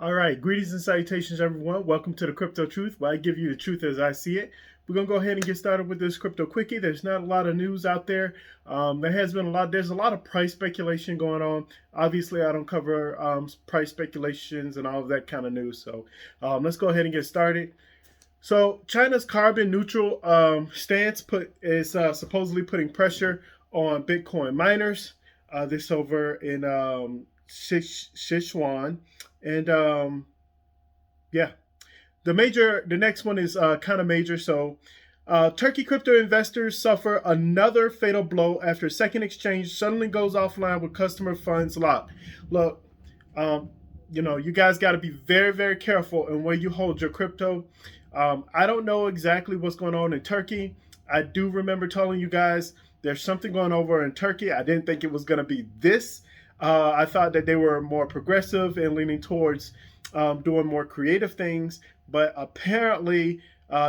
All right, greetings and salutations, everyone. Welcome to the Crypto Truth, where I give you the truth as I see it. We're gonna go ahead and get started with this crypto quickie. There's not a lot of news out there. There's a lot of price speculation going on. Obviously, I don't cover price speculations and all of that kind of news. So let's go ahead and get started. So China's carbon neutral stance is supposedly putting pressure on Bitcoin miners. This over in Sichuan, and yeah, the next one is kind of major. So, Turkey crypto investors suffer another fatal blow after second exchange suddenly goes offline with customer funds locked. Look, um, you guys got to be very, very careful in where you hold your crypto. I don't know exactly what's going on in Turkey. I do remember telling you guys there's something going over in Turkey. I didn't think it was going to be this. I thought that they were more progressive and leaning towards doing more creative things, but apparently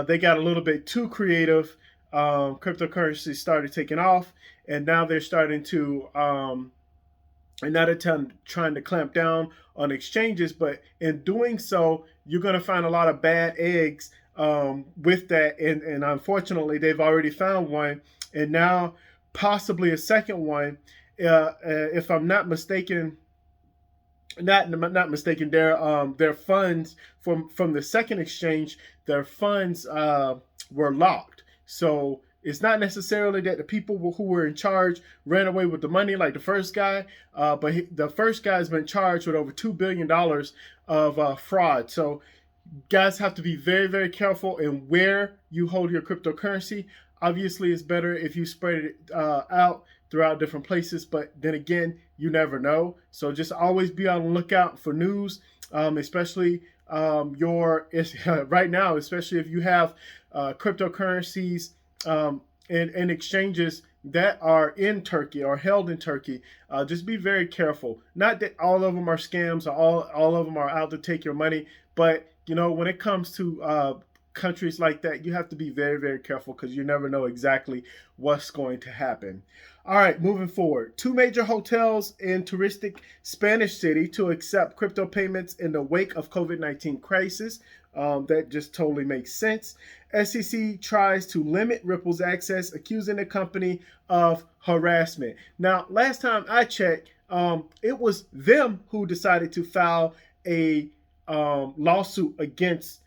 they got a little bit too creative. Cryptocurrency started taking off, and now they're starting to and now they're trying to clamp down on exchanges. But in doing so, you're going to find a lot of bad eggs with that, and unfortunately, they've already found one, and now possibly a second one. If I'm not mistaken, not mistaken, their funds from the second exchange, their funds were locked. So it's not necessarily that the people who were in charge ran away with the money like the first guy, but the first guy's been charged with over $2 billion of fraud. So guys have to be very, very careful in where you hold your cryptocurrency. Obviously, it's better if you spread it out throughout different places, but then again, you never know. So just always be on the lookout for news, especially right now, especially if you have cryptocurrencies and exchanges that are in Turkey or held in Turkey. Just be very careful. Not that all of them are scams or all of them are out to take your money, but when it comes to countries like that, you have to be very, very careful because you never know exactly what's going to happen. All right, moving forward. Two major hotels in touristic Spanish city to accept crypto payments in the wake of COVID-19 crisis. That just totally makes sense. SEC tries to limit Ripple's access, accusing the company of harassment. Now, last time I checked, it was them who decided to file a lawsuit against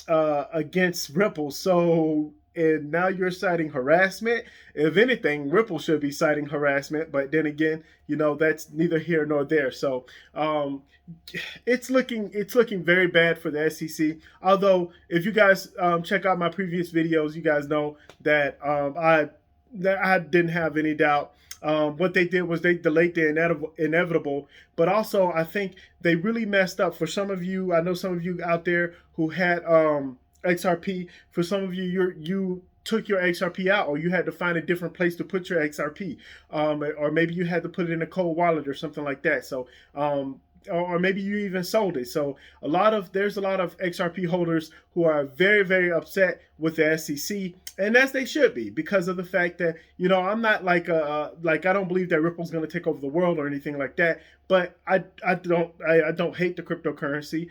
Ripple. So, and now you're citing harassment. If anything, Ripple should be citing harassment, but then again, that's neither here nor there. So it's looking very bad for the SEC. Although, if you guys check out my previous videos, you guys know that I didn't have any doubt. What they did was they delayed the inevitable, but also I think they really messed up. For some of you, I know some of you out there who had XRP. For some of you, you took your XRP out, or you had to find a different place to put your XRP, or maybe you had to put it in a cold wallet or something like that. So or maybe you even sold it. So there's a lot of XRP holders who are very, very upset with the SEC, and as they should be, because of the fact that I'm not like I don't believe that Ripple's going to take over the world or anything like that. But I don't hate the cryptocurrency.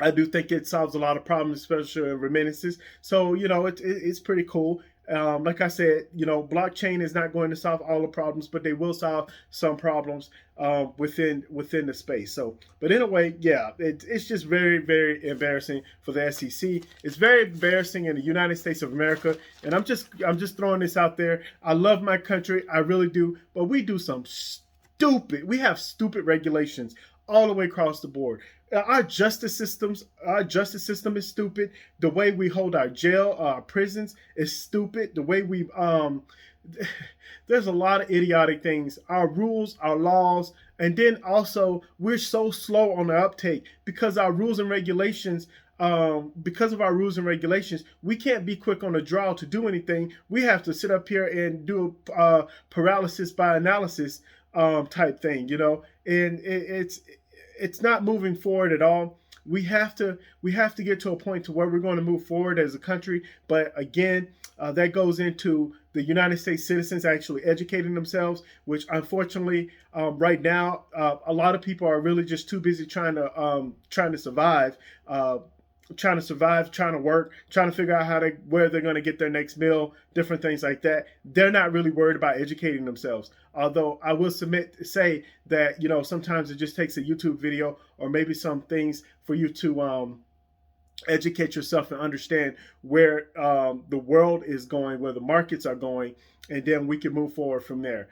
I do think it solves a lot of problems, especially in remittances. So it's pretty cool. Like I said, blockchain is not going to solve all the problems, but they will solve some problems within the space. So, but in a way, yeah, it's just very, very embarrassing for the SEC. It's very embarrassing in the United States of America, and I'm just throwing this out there. I love my country, I really do, but we have stupid regulations all the way across the board. Our justice system is stupid. The way we hold our prisons is stupid. The way we there's a lot of idiotic things. Our rules, our laws, and then also we're so slow on the uptake because our rules and regulations. Because of our rules and regulations, we can't be quick on the draw to do anything. We have to sit up here and do paralysis by analysis type thing, and it's not moving forward at all. We have to get to a point to where we're going to move forward as a country. But again, that goes into the United States citizens actually educating themselves, which unfortunately right now a lot of people are really just too busy trying to survive. Trying to work, trying to figure out where they're going to get their next meal, different things like that. They're not really worried about educating themselves. Although I will say that, you know, sometimes it just takes a YouTube video or maybe some things for you to educate yourself and understand where the world is going, where the markets are going, and then we can move forward from there.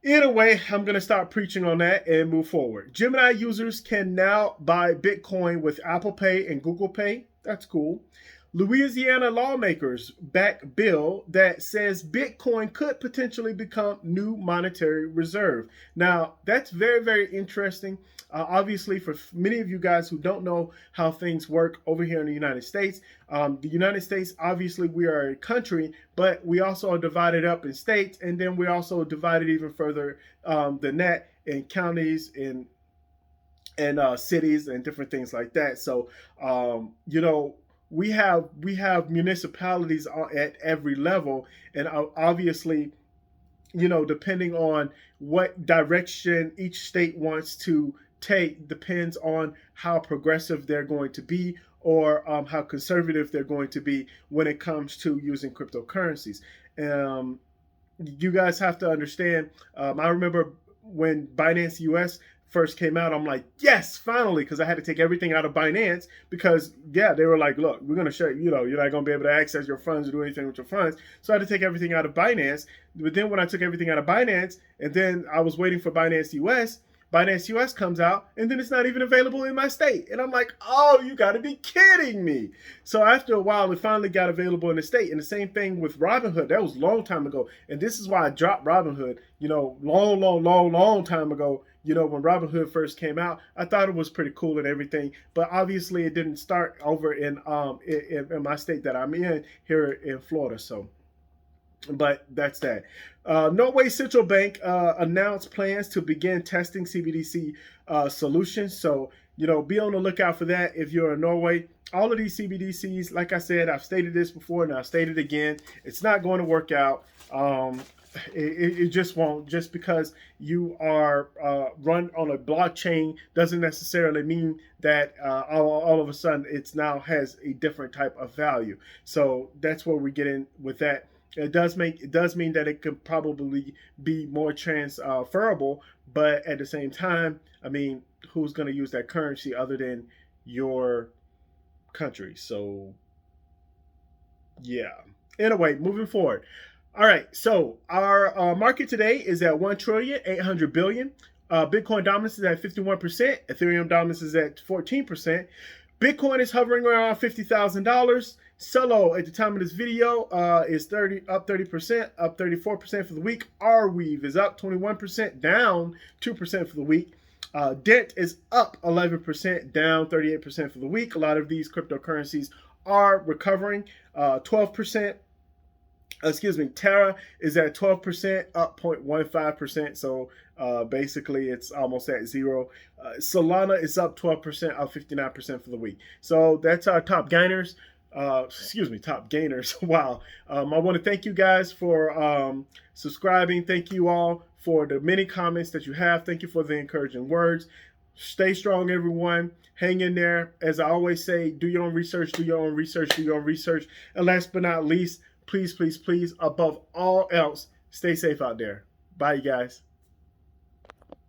Either way, I'm going to stop preaching on that and move forward. Gemini users can now buy Bitcoin with Apple Pay and Google Pay. That's cool. Louisiana lawmakers back bill that says Bitcoin could potentially become new monetary reserve. Now, that's very, very interesting. Obviously, for many of you guys who don't know how things work over here in the United States, obviously, we are a country, but we also are divided up in states, and then we're also divided even further than that in counties and cities and different things like that. So, you know, we have municipalities at every level, and obviously, you know, depending on what direction each state wants to take depends on how progressive they're going to be or how conservative they're going to be when it comes to using cryptocurrencies. You guys have to understand, I remember when Binance US first came out, I'm like, yes, finally, because I had to take everything out of Binance because, yeah, they were like, look, we're going to show you, you're not going to be able to access your funds or do anything with your funds. So I had to take everything out of Binance. But then when I took everything out of Binance and then I was waiting for Binance US comes out and then it's not even available in my state. And I'm like, oh, you got to be kidding me. So after a while, it finally got available in the state. And the same thing with Robinhood. That was a long time ago. And this is why I dropped Robinhood, long time ago. You know, when Robinhood first came out, I thought it was pretty cool and everything. But obviously, it didn't start over in my state that I'm in here in Florida. So, but that's that. Norway Central Bank announced plans to begin testing CBDC solutions. So, you know, be on the lookout for that if you're in Norway. All of these CBDCs, like I said, I've stated this before and I'll state it again. It's not going to work out. It just won't. Just because you are run on a blockchain doesn't necessarily mean that all of a sudden it's now has a different type of value. So that's where we get in with that. It does mean that it could probably be more transferable, but at the same time, I mean, who's going to use that currency other than your country? So yeah. Anyway, moving forward. All right, so our market today is at 1,800,000,000,000. Bitcoin dominance is at 51%. Ethereum dominance is at 14%. Bitcoin is hovering around $50,000. Celo at the time of this video is up 30%, up 34% for the week. Areweave is up 21%, down 2% for the week. Dent is up 11%, down 38% for the week. A lot of these cryptocurrencies are recovering. 12%. Terra is at 12%, up 0.15%. So basically, it's almost at zero. Solana is up 12%, up 59% for the week. So that's our top gainers. Top gainers. Wow. I want to thank you guys for subscribing. Thank you all for the many comments that you have. Thank you for the encouraging words. Stay strong, everyone. Hang in there. As I always say, do your own research, do your own research, do your own research. And last but not least, please, please, please, above all else, stay safe out there. Bye, you guys.